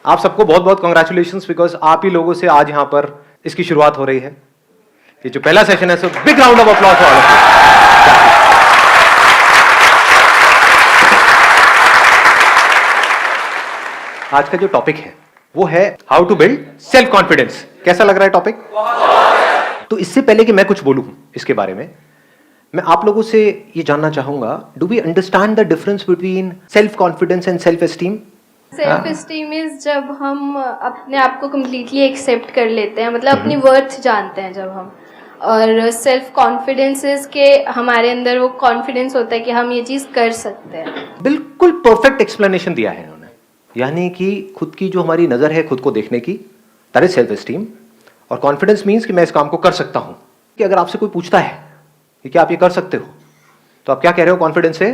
आप सबको बहुत बहुत कॉन्ग्रेचुलेशंस, बिकॉज आप ही लोगों से आज यहां पर इसकी शुरुआत हो रही है। ये जो पहला सेशन है, so big round of applause for all of you. आज का जो टॉपिक है वो है how to build self confidence. कैसा लग रहा है टॉपिक? तो इससे पहले कि मैं कुछ बोलूं इसके बारे में, मैं आप लोगों से ये जानना चाहूंगा, do we understand the difference between self confidence and self esteem? Self esteem is जब हम अपने आप को कम्प्लीटली एक्सेप्ट कर लेते हैं, मतलब अपनी वर्थ जानते हैं जब हम। और सेल्फ कॉन्फिडेंस इज के हमारे अंदर वो कॉन्फिडेंस होता है कि हम ये चीज़ कर सकते हैं। बिल्कुल परफेक्ट एक्सप्लेनेशन दिया है इन्होंने। यानी कि खुद की जो हमारी नजर है खुद को देखने की, दैट इज सेल्फ एस्टीम। और कॉन्फिडेंस मीन्स कि मैं इस काम को कर सकता हूं। कि अगर आपसे कोई पूछता है कि क्या आप ये कर सकते हो, तो आप क्या कह रहे हो कॉन्फिडेंस से?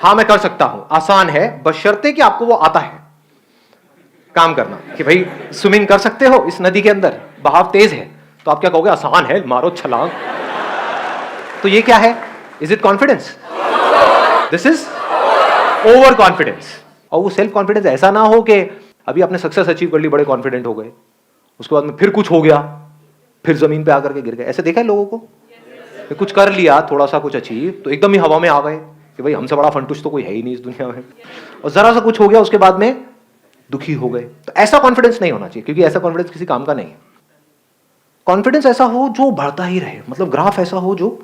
हाँ मैं कर सकता हूं, आसान है, बशर्ते कि आपको वो आता है काम करना। कि भाई स्विमिंग कर सकते हो इस नदी के अंदर, बहाव तेज है, तो आप क्या कहोगे? आसान है, मारो छलांग। तो ये क्या है? Is it confidence? This is over confidence. और वो सेल्फ कॉन्फिडेंस ऐसा ना हो कि अभी आपने सक्सेस अचीव कर ली, बड़े कॉन्फिडेंट हो गए, उसके बाद में फिर कुछ हो गया, फिर जमीन पे आकर के गिर गए। ऐसे देखा है लोगों को? कुछ कर लिया, थोड़ा सा कुछ अचीव, तो एकदम ही हवा में आ गए कि भाई हमसे बड़ा फंटूश तो कोई है ही नहीं इस दुनिया में। और जरा सा कुछ हो गया, उसके बाद में दुखी हो गए। तो ऐसा कॉन्फिडेंस नहीं होना चाहिए, क्योंकि ऐसा कॉन्फिडेंस किसी काम का नहीं है। कॉन्फिडेंस ऐसा हो जो बढ़ता ही रहे, मतलब ग्राफ ऐसा हो जो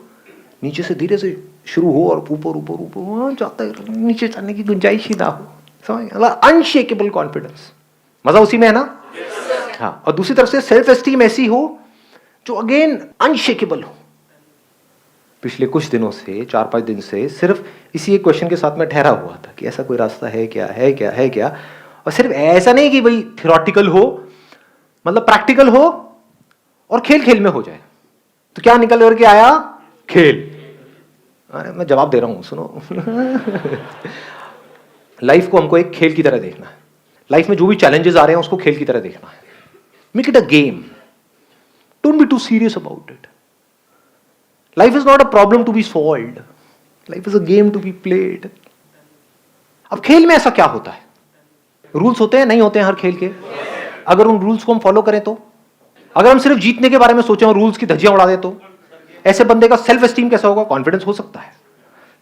नीचे से धीरे से शुरू हो और ऊपर ऊपर ऊपर जाता है, नीचे जाने की गुंजाइश ही ना हो। समझ? अनशेकेबल कॉन्फिडेंस, मजा उसी में है ना? हाँ। और दूसरी तरफ से सेल्फ एस्टीम ऐसी हो जो अगेन अनशेकेबल हो। पिछले कुछ दिनों से, 4-5 दिन से सिर्फ इसी एक क्वेश्चन के साथ में ठहरा हुआ था कि ऐसा कोई रास्ता है क्या, है क्या, है क्या। और सिर्फ ऐसा नहीं कि भाई थियोरेटिकल हो, मतलब प्रैक्टिकल हो और खेल खेल में हो जाए। तो क्या निकल करके आया? खेल। अरे मैं जवाब दे रहा हूं, सुनो। लाइफ को हमको एक खेल की तरह देखना है। लाइफ में जो भी चैलेंजेस आ रहे हैं उसको खेल की तरह देखना है। Make it a game, don't be too serious about it. Life is not a problem to be solved, life is a game to be played. अब खेल में ऐसा क्या होता है? रूल्स होते हैं, नहीं होते हैं हर खेल के? अगर उन रूल्स को हम फॉलो करें तो, अगर हम सिर्फ जीतने के बारे में सोचें और रूल्स की धज्जियां उड़ा दें, तो ऐसे बंदे का सेल्फ एस्टीम कैसा होगा? कॉन्फिडेंस हो सकता है?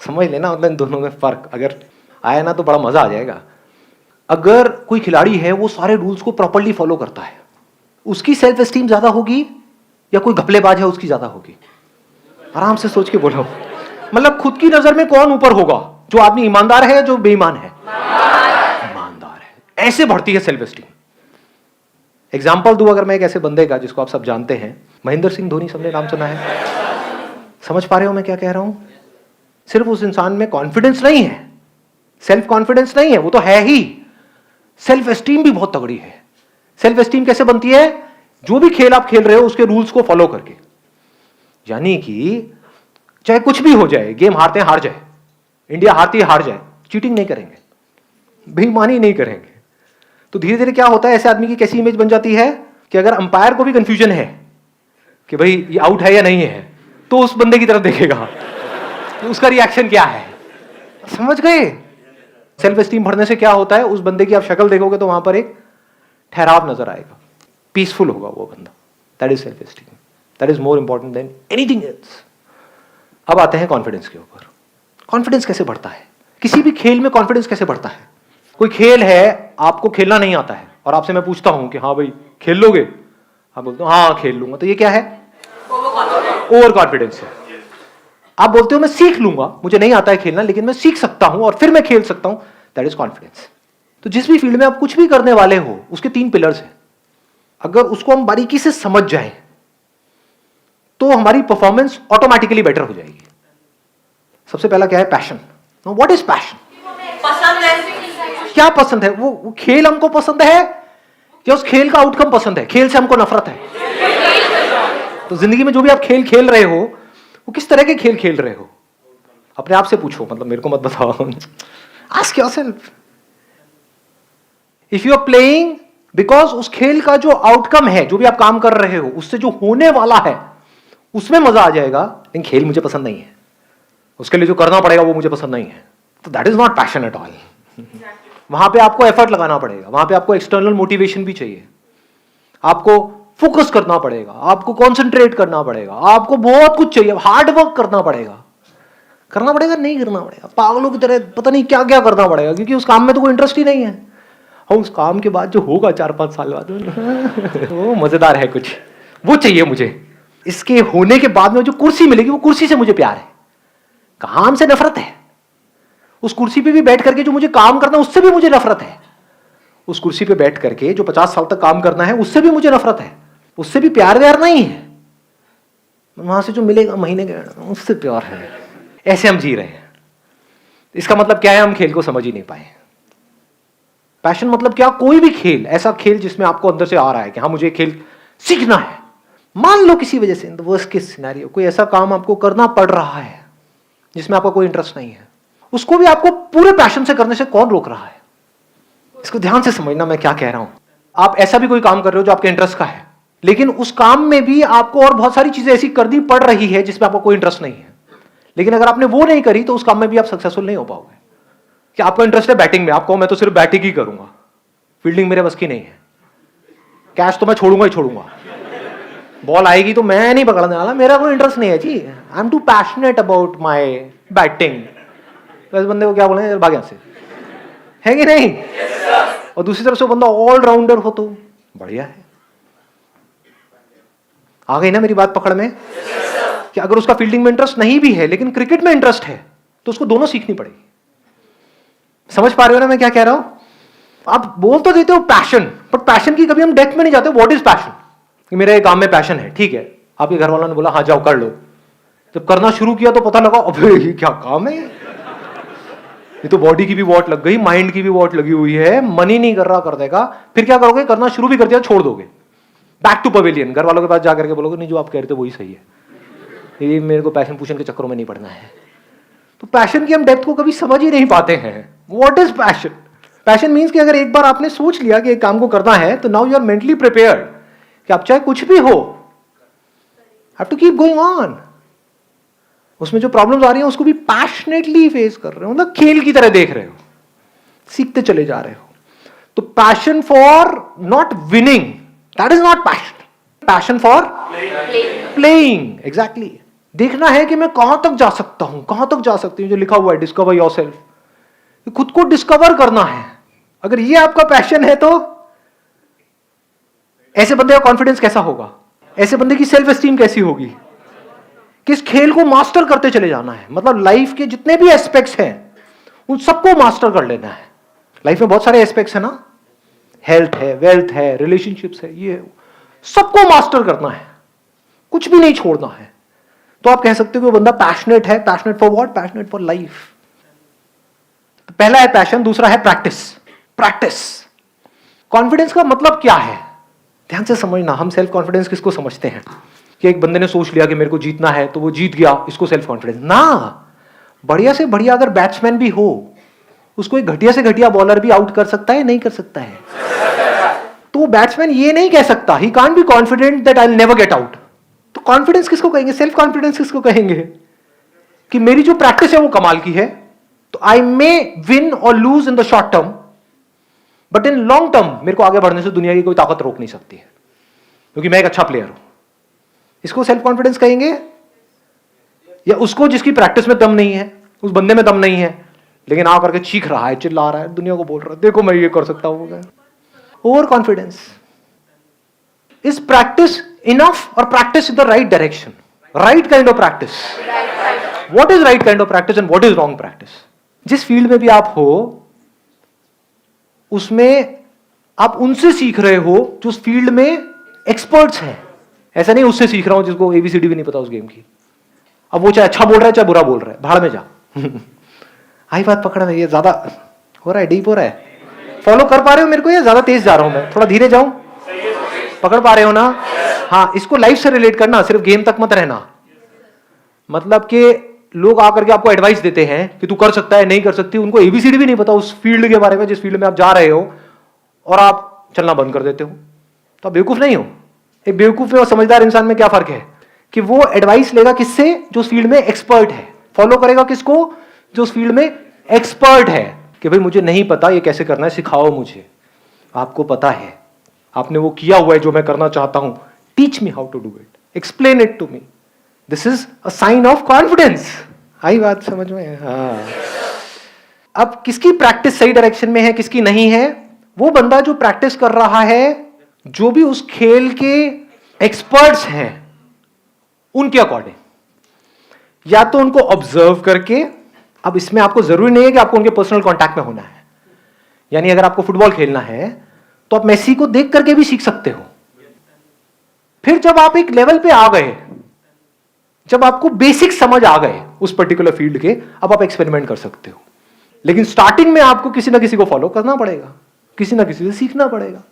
समझ लेना, मतलब इन दोनों में फर्क अगर आया ना तो बड़ा मजा आ जाएगा। अगर कोई खिलाड़ी है वो सारे रूल्स को प्रॉपर्ली फॉलो करता है, उसकी सेल्फ एस्टीम ज्यादा होगी या कोई घपलेबाज है उसकी ज्यादा होगी? आराम से सोच के बोलो। मतलब खुद की नजर में कौन ऊपर होगा? जो आदमी ईमानदार है या जो बेईमान है? ईमानदार है। ऐसे बढ़ती है सेल्फ एस्टीम। एग्जाम्पल दूं अगर मैं एक ऐसे बंदे का जिसको आप सब जानते हैं, महेंद्र सिंह धोनी, सबने नाम सुना है? समझ पा रहे हो मैं क्या कह रहा हूं? सिर्फ उस इंसान में कॉन्फिडेंस नहीं है, सेल्फ कॉन्फिडेंस नहीं है, वो तो है ही, सेल्फ एस्टीम भी बहुत तगड़ी है। सेल्फ एस्टीम कैसे बनती है? जो भी खेल आप खेल रहे हो उसके रूल्स को फॉलो करके। यानी कि चाहे कुछ भी हो जाए, गेम हारते हैं हार जाए, इंडिया हारती है हार जाए, चीटिंग नहीं करेंगे, बेईमानी नहीं करेंगे। तो धीरे धीरे क्या होता है, ऐसे आदमी की कैसी इमेज बन जाती है कि अगर अंपायर को भी कंफ्यूजन है कि भाई ये आउट है या नहीं है, तो उस बंदे की तरफ देखेगा तो उसका रिएक्शन क्या है। समझ गए? सेल्फ एस्टीम बढ़ने से क्या होता है, उस बंदे की आप शक्ल देखोगे तो वहां पर एक ठहराव नजर आएगा, पीसफुल होगा वो बंदा। That is self esteem, that is more important than anything else. अब आते हैं कॉन्फिडेंस के ऊपर। कॉन्फिडेंस कैसे बढ़ता है? किसी भी खेल में कॉन्फिडेंस कैसे बढ़ता है? कोई खेल है, आपको खेलना नहीं आता है और आपसे मैं पूछता हूं कि हाँ भाई खेल लोगे? आप बोलते हो हाँ खेल लूंगा, तो ये क्या है? ओवर कॉन्फिडेंस है। आप बोलते हो मैं सीख लूंगा, मुझे नहीं आता है खेलना लेकिन मैं सीख सकता हूं और फिर मैं खेल सकता हूं, दैट इज कॉन्फिडेंस। तो जिस भी फील्ड में आप कुछ भी करने वाले हो, उसके 3 पिलर्स हैं। अगर उसको हम बारीकी से समझ जाएं तो हमारी परफॉर्मेंस ऑटोमेटिकली बेटर हो जाएगी। सबसे पहला क्या है? पैशन। What is passion? पसंद है। क्या पसंद है? वो खेल हमको पसंद है या उस खेल का आउटकम पसंद है? खेल से हमको नफरत है। तो जिंदगी में जो भी आप खेल खेल रहे हो, वो किस तरह के खेल खेल रहे हो? अपने आप से पूछो, मतलब मेरे को मत बताओ। Ask yourself. If you are playing because उस खेल का जो आउटकम है, जो भी आप काम कर रहे हो, उससे जो होने वाला है उसमें मजा आ जाएगा, लेकिन खेल मुझे पसंद नहीं है, उसके लिए जो करना पड़ेगा वो मुझे पसंद नहीं है, तो that is not passion at all. वहां पे आपको एफर्ट लगाना पड़ेगा, वहां पे आपको एक्सटर्नल मोटिवेशन भी चाहिए, आपको फोकस करना पड़ेगा, आपको कॉन्सेंट्रेट करना पड़ेगा, आपको बहुत कुछ चाहिए, हार्ड वर्क करना पड़ेगा नहीं करना पड़ेगा, पागलों की तरह पता नहीं क्या क्या करना पड़ेगा, क्योंकि उस काम में तो कोई इंटरेस्ट ही नहीं है। और उस काम के बाद जो होगा 4-5 साल बाद वो मजेदार है कुछ, वो चाहिए मुझे। इसके होने के बाद में जो कुर्सी मिलेगी, वो कुर्सी से मुझे प्यार है, काम से नफरत है। उस कुर्सी पे भी बैठ करके जो मुझे काम करना है उससे भी मुझे नफरत है। उस कुर्सी पे बैठ करके जो 50 साल तक काम करना है उससे भी मुझे नफरत है, उससे भी प्यार व्यार नहीं है। वहां से जो मिलेगा महीने के उससे प्यार है। ऐसे हम जी रहे हैं। इसका मतलब क्या है? हम खेल को समझ ही नहीं पाए। पैशन मतलब क्या? कोई भी खेल, ऐसा खेल जिसमें आपको अंदर से आ रहा है कि हाँ मुझे खेल सीखना है। मान लो किसी वजह से, in the worst case scenario, कोई ऐसा काम आपको करना पड़ रहा है जिसमें आपका कोई इंटरेस्ट नहीं है, उसको भी आपको पूरे पैशन से करने से कौन रोक रहा है? इसको ध्यान से समझना मैं क्या कह रहा हूं। आप ऐसा भी कोई काम कर रहे हो जो आपके इंटरेस्ट का है, लेकिन उस काम में भी आपको और बहुत सारी चीजें ऐसी करनी पड़ रही है जिसमें आपको कोई इंटरेस्ट नहीं है, लेकिन अगर आपने वो नहीं करी तो उस काम में भी आप सक्सेसफुल नहीं हो पाओगे। कि आपका इंटरेस्ट है बैटिंग में, आप कहो मैं तो सिर्फ बैटिंग ही करूंगा, फील्डिंग मेरे बस की नहीं है, कैच तो मैं छोड़ूंगा ही छोड़ूंगा, बॉल आएगी तो मैं नहीं पकड़ने वाला, मेरा कोई इंटरेस्ट नहीं है जी, I am too passionate about my batting. तो इस बंदे को क्या बोलेंगे? भाग यहां से, है कि नहीं? और दूसरी तरफ से बंदा ऑलराउंडर हो तो बढ़िया है। आ गई ना मेरी बात पकड़ में? कि अगर उसका फील्डिंग में इंटरेस्ट नहीं भी है लेकिन क्रिकेट में इंटरेस्ट है तो उसको दोनों सीखनी पड़ेगी। समझ पा रहे हो ना मैं क्या कह रहा हूं? आप बोल तो देते हो पैशन, बट पैशन की कभी हम डेप्थ में नहीं जाते। What is passion? कि मेरे काम में पैशन है, ठीक है, आपके घर वालों ने बोला हाँ जाओ कर लो, जब करना शुरू किया तो पता लगा अबे ये क्या काम है, ये तो बॉडी की भी वॉट लग गई, माइंड की भी वॉट लगी हुई है, मन ही नहीं कर रहा कर देगा। फिर क्या करोगे? करना शुरू भी कर दिया छोड़ दोगे, बैक टू पवेलियन, घर वालों के पास जाकर के बोलोगे नहीं जो आप कह रहे थे वही सही है, ये मेरे को पैशन पूशन के चक्करों में नहीं पड़ना है। तो पैशन की हम डेप्थ को कभी समझ ही नहीं पाते हैं। What is passion? Passion means कि अगर एक बार आपने सोच लिया कि एक काम को करना है तो now you are mentally prepared कि आप चाहे कुछ भी हो, have to keep going on. उसमें जो प्रॉब्लम्स आ रही हैं उसको भी पैशनेटली फेस कर रहे हो, मतलब खेल की तरह देख रहे हो, सीखते चले जा रहे हो। तो passion for not winning, that is not passion. Passion for playing, exactly. देखना है कि मैं कहां तक जा सकता हूं, कहां तक जा सकती हूं, जो लिखा हुआ है डिस्कवर योरसेल्फ, खुद को डिस्कवर करना है। अगर ये आपका पैशन है तो ऐसे बंदे का कॉन्फिडेंस कैसा होगा, ऐसे बंदे की सेल्फ एस्टीम कैसी होगी? किस खेल को मास्टर करते चले जाना है, मतलब लाइफ के जितने भी एस्पेक्ट्स हैं उन सबको मास्टर कर लेना है। लाइफ में बहुत सारे एस्पेक्ट्स है ना, हेल्थ है, वेल्थ है, रिलेशनशिप्स है, ये सबको मास्टर करना है, कुछ भी नहीं छोड़ना है। तो आप कह सकते हो कि वो बंदा पैशनेट है। Passionate for what? Passionate for life. तो पहला है पैशन, दूसरा है प्रैक्टिस। प्रैक्टिस। कॉन्फिडेंस का मतलब क्या है? ध्यान से समझना। हम सेल्फ कॉन्फिडेंस किसको समझते हैं कि एक बंदे ने सोच लिया कि मेरे को जीतना है तो वो जीत गया, इसको सेल्फ कॉन्फिडेंस ना। बढ़िया से बढ़िया अगर बैट्समैन भी हो, उसको एक घटिया से घटिया बॉलर भी आउट कर सकता है, नहीं कर सकता है? तो बैट्समैन ये नहीं कह सकता, he can't be confident that I will never get out. तो कॉन्फिडेंस किसको कहेंगे? सेल्फ कॉन्फिडेंस किसको कहेंगे? कि मेरी जो प्रैक्टिस है वो कमाल की है, तो आई मे विन और lose in the short term, but in long term मेरे को आगे बढ़ने से दुनिया की कोई ताकत रोक नहीं सकती है, क्योंकि मैं एक अच्छा प्लेयर हूं। इसको सेल्फ कॉन्फिडेंस कहेंगे? या उसको जिसकी प्रैक्टिस में दम नहीं है, उस बंदे में दम नहीं है, लेकिन आ करके चीख रहा है, चिल्ला रहा है, दुनिया को बोल रहा है देखो मैं ये कर सकता हूं। Over confidence. Is practice enough और practice in the right direction? Right kind of practice. What is right kind of practice and what is wrong practice? जिस फील्ड में भी आप हो उसमें आप उनसे सीख रहे हो जो उस फील्ड में एक्सपर्ट्स हैं। ऐसा नहीं उससे सीख रहा हूं जिसको एबीसीडी भी नहीं पता उस गेम की। अब वो चाहे अच्छा बोल रहा है चाहे बुरा बोल रहा है, भाड़ में जा। आई बात पकड़ में? ये ज्यादा हो रहा है, डीप हो रहा है? फॉलो कर पा रहे हो मेरे को या ज्यादा तेज जा रहा हूं मैं? थोड़ा धीरे जाऊं? पकड़ पा रहे हो ना? हाँ, इसको लाइफ से रिलेट करना, सिर्फ गेम तक मत रहना। मतलब कि लोग आकर के आपको एडवाइस देते हैं कि तू कर सकता है, नहीं कर सकती, उनको एबीसीडी भी नहीं पता उस फील्ड के बारे में जिस फील्ड में आप जा रहे हो, और आप चलना बंद कर देते हो, तो आप बेवकूफ नहीं हो। एक बेवकूफ और समझदार इंसान में क्या फर्क है? कि वो एडवाइस लेगा किससे? जो उस फील्ड में एक्सपर्ट है। फॉलो करेगा किसको? जो उस फील्ड में एक्सपर्ट है। कि भाई मुझे नहीं पता ये कैसे करना है, सिखाओ मुझे। आपको पता है, आपने वो किया हुआ है जो मैं करना चाहता हूं, teach me how to do it, explain it to me. This is a sign of confidence. आई बात समझ में? हाँ। अब किसकी प्रैक्टिस सही डायरेक्शन में है, किसकी नहीं है? वो बंदा जो प्रैक्टिस कर रहा है, जो भी उस खेल के एक्सपर्ट्स हैं उनके अकॉर्डिंग, या तो उनको ऑब्जर्व करके। अब इसमें आपको जरूरी नहीं है कि आपको उनके पर्सनल कांटेक्ट में होना है। यानी अगर आपको फुटबॉल खेलना है तो आप मेसी को देख करके भी सीख सकते हो। फिर जब आप एक लेवल पे आ गए, जब आपको बेसिक समझ आ गए उस पर्टिकुलर फील्ड के, अब आप एक्सपेरिमेंट कर सकते हो। लेकिन स्टार्टिंग में आपको किसी ना किसी को फॉलो करना पड़ेगा, किसी ना किसी से सीखना पड़ेगा।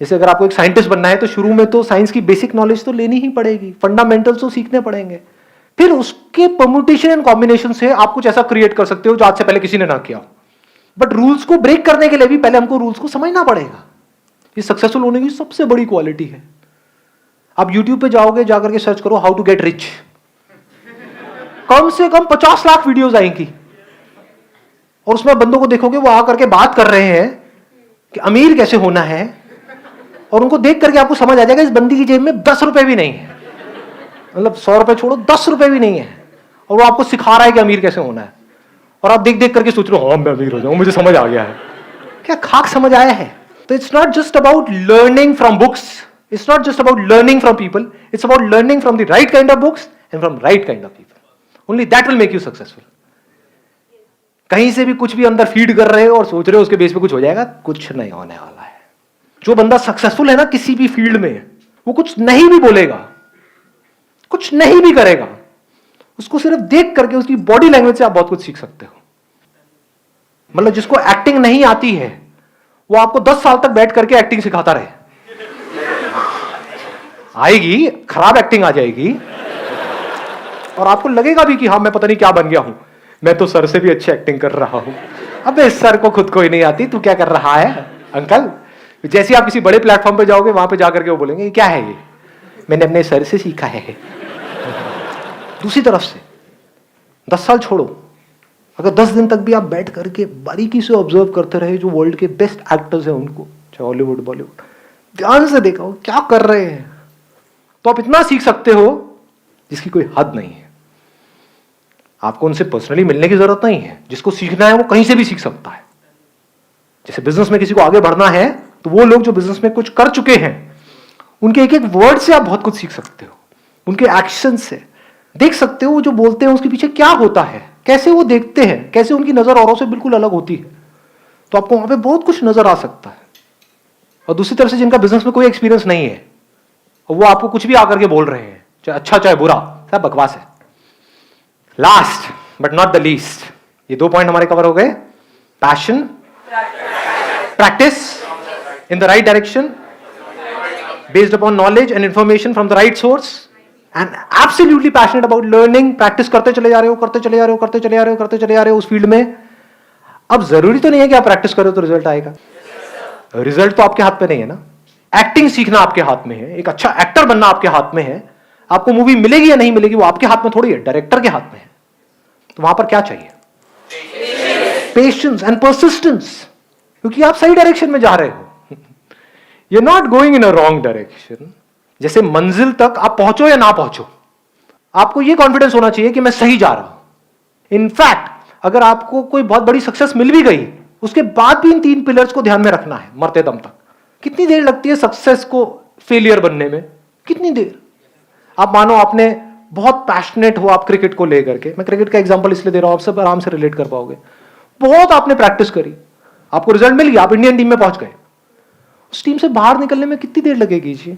जैसे अगर आपको एक साइंटिस्ट बनना है तो शुरू में तो साइंस की बेसिक नॉलेज तो लेनी ही पड़ेगी, फंडामेंटल्स तो सीखने पड़ेंगे। फिर उसके परम्यूटेशन एंड कॉम्बिनेशन से आप कुछ ऐसा क्रिएट कर सकते हो जो आज से पहले किसी ने ना किया। बट रूल्स को ब्रेक करने के लिए भी पहले हमको रूल्स को समझना पड़ेगा। ये सक्सेसफुल होने की सबसे बड़ी क्वालिटी है। आप YouTube पे जाओगे, जाकर के सर्च करो हाउ टू गेट रिच, कम से कम 50 लाख वीडियोस आएंगी, और उसमें बंदों को देखोगे वो आकर के बात कर रहे हैं कि अमीर कैसे होना है, और उनको देख करके आपको समझ आ जाएगा इस बंदी की जेब में 10 रुपए भी नहीं है, मतलब 100 रुपए छोड़ो 10 रुपए भी नहीं है, और वो आपको सिखा रहा है कि अमीर कैसे होना है। और आप देख देख करके सोच रहे हो हाँ मैं अमीर हो जाऊं, मुझे समझ आ गया है। क्या खाक समझ आया है? तो it's not just about learning from books, it's not just about learning from people, it's about learning from the right kind of books and from right kind of people. Only that will make you successful. कहीं से भी कुछ भी अंदर feed कर रहे हो और सोच रहे हो उसके बेस पे कुछ हो जाएगा, कुछ नहीं होने वाला है। जो बंदा सक्सेसफुल है ना किसी भी फील्ड में, वो कुछ नहीं भी बोलेगा, कुछ नहीं भी करेगा, उसको सिर्फ देख करके उसकी बॉडी लैंग्वेज से आप बहुत कुछ सीख सकते हो। मतलब जिसको एक्टिंग नहीं आती है वो आपको 10 साल तक बैठ करके एक्टिंग सिखाता रहे, आएगी खराब एक्टिंग आ जाएगी, और आपको लगेगा भी कि हाँ मैं पता नहीं क्या बन गया हूं, मैं तो सर से भी अच्छी एक्टिंग कर रहा हूं। अबे सर को खुद को ही नहीं आती, तू क्या कर रहा है अंकल? जैसे आप किसी बड़े प्लेटफॉर्म पे जाओगे, वहां पे जाकर के वो बोलेंगे क्या है ये, मैंने अपने सर से सीखा है। दूसरी तरफ से 10 साल छोड़ो, अगर 10 दिन तक भी आप बैठ करके बारीकी से ऑब्जर्व करते रहे जो वर्ल्ड के बेस्ट एक्टर्स हैं उनको, चाहे हॉलीवुड बॉलीवुड, ध्यान से देखा हो क्या कर रहे हैं, तो आप इतना सीख सकते हो जिसकी कोई हद नहीं है। आपको उनसे पर्सनली मिलने की जरूरत नहीं है, जिसको सीखना है वो कहीं से भी सीख सकता है। जैसे बिजनेस में किसी को आगे बढ़ना है तो वो लोग जो बिजनेस में कुछ कर चुके हैं उनके एक एक वर्ड से आप बहुत कुछ सीख सकते हो, उनके एक्शन से देख सकते हो वो जो बोलते हैं उसके पीछे क्या होता है, कैसे वो देखते हैं, कैसे उनकी नजर औरों से बिल्कुल अलग होती है। तो आपको वहां पे बहुत कुछ नजर आ सकता है। और दूसरी तरफ से जिनका बिजनेस में कोई एक्सपीरियंस नहीं है और वो आपको कुछ भी आकर के बोल रहे हैं, चाहे अच्छा चाहे बुरा, सब बकवास है। Last but not the least, ये 2 पॉइंट हमारे कवर हो गए। Passion, practice in the right direction based upon knowledge and information from the right source, and absolutely passionate about learning. Practice करते चले जा रहे हो, करते चले जा रहे हो, करते चले जा रहे हो, करते चले जा रहे हो उस फील्ड में। अब जरूरी तो नहीं है कि आप प्रैक्टिस करो तो रिजल्ट आएगा, रिजल्ट तो आपके हाथ पे नहीं है ना। एक्टिंग सीखना आपके हाथ में है, एक अच्छा एक्टर बनना आपके हाथ में है। आपको मूवी मिलेगी या नहीं मिलेगी वो आपके हाथ में थोड़ी है, डायरेक्टर के हाथ में है। तो वहां पर क्या चाहिए? पेशेंस एंड परसिस्टेंस, क्योंकि आप सही डायरेक्शन में जा रहे हो। You are not going in a wrong direction. जैसे मंजिल तक आप पहुंचो या ना पहुंचो, आपको यह कॉन्फिडेंस होना चाहिए कि मैं सही जा रहा हूं। इनफैक्ट अगर आपको कोई बहुत बड़ी सक्सेस मिल भी गई, उसके बाद भी इन 3 पिलर्स को ध्यान में रखना है मरते दम तक। कितनी देर लगती है सक्सेस को फेलियर बनने में? कितनी देर? आप मानो आपने बहुत पैशनेट हो आप क्रिकेट को लेकर के, मैं क्रिकेट का एग्जांपल इसलिए दे रहा हूं, आप सब आराम से रिलेट कर पाओगे। बहुत आपने प्रैक्टिस करी, आपको रिजल्ट मिल गया, आप इंडियन टीम में पहुंच गए। उस टीम से बाहर निकलने में कितनी देर लगेगी जी?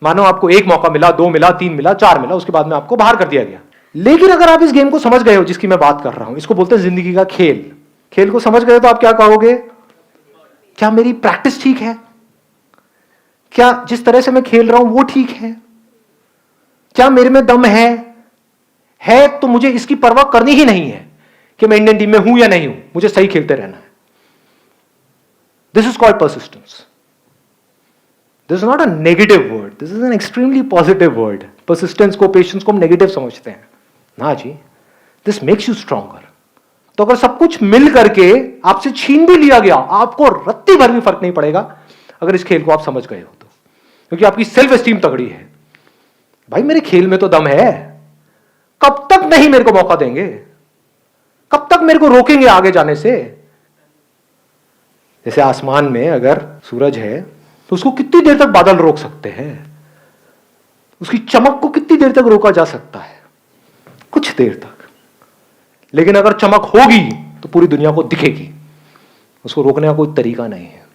मानो आपको 1 मौका मिला, 2 मिला, 3 मिला, 4 मिला, उसके बाद में आपको बाहर कर दिया गया। लेकिन अगर आप इस गेम को समझ गए हो जिसकी मैं बात कर रहा हूं, इसको बोलते हैं जिंदगी का खेल। खेल को समझ गए तो आप क्या कहोगे? क्या मेरी प्रैक्टिस ठीक है? क्या जिस तरह से मैं खेल रहा हूं वो ठीक है? क्या मेरे में दम है तो मुझे इसकी परवाह करनी ही नहीं है कि मैं इंडियन टीम में हूं या नहीं हूं, मुझे सही खेलते रहना है। This is called persistence. This is not a negative word, this is an extremely positive word. Persistence को, पेशेंस को हम नेगेटिव समझते हैं ना जी। This makes you stronger. तो अगर सब कुछ मिल करके आपसे छीन भी लिया गया, आपको रत्ती भर भी फर्क नहीं पड़ेगा अगर इस खेल को आप समझ गए हो तो, क्योंकि आपकी सेल्फ एस्टीम तगड़ी है। भाई मेरे खेल में तो दम है, कब तक नहीं मेरे को मौका देंगे, कब तक मेरे को रोकेंगे आगे जाने से। जैसे आसमान में अगर सूरज है तो उसको कितनी देर तक बादल रोक सकते हैं, उसकी चमक को कितनी देर तक रोका जा सकता है, कुछ देर तक। लेकिन अगर चमक होगी तो पूरी दुनिया को दिखेगी, उसको रोकने का कोई तरीका नहीं है।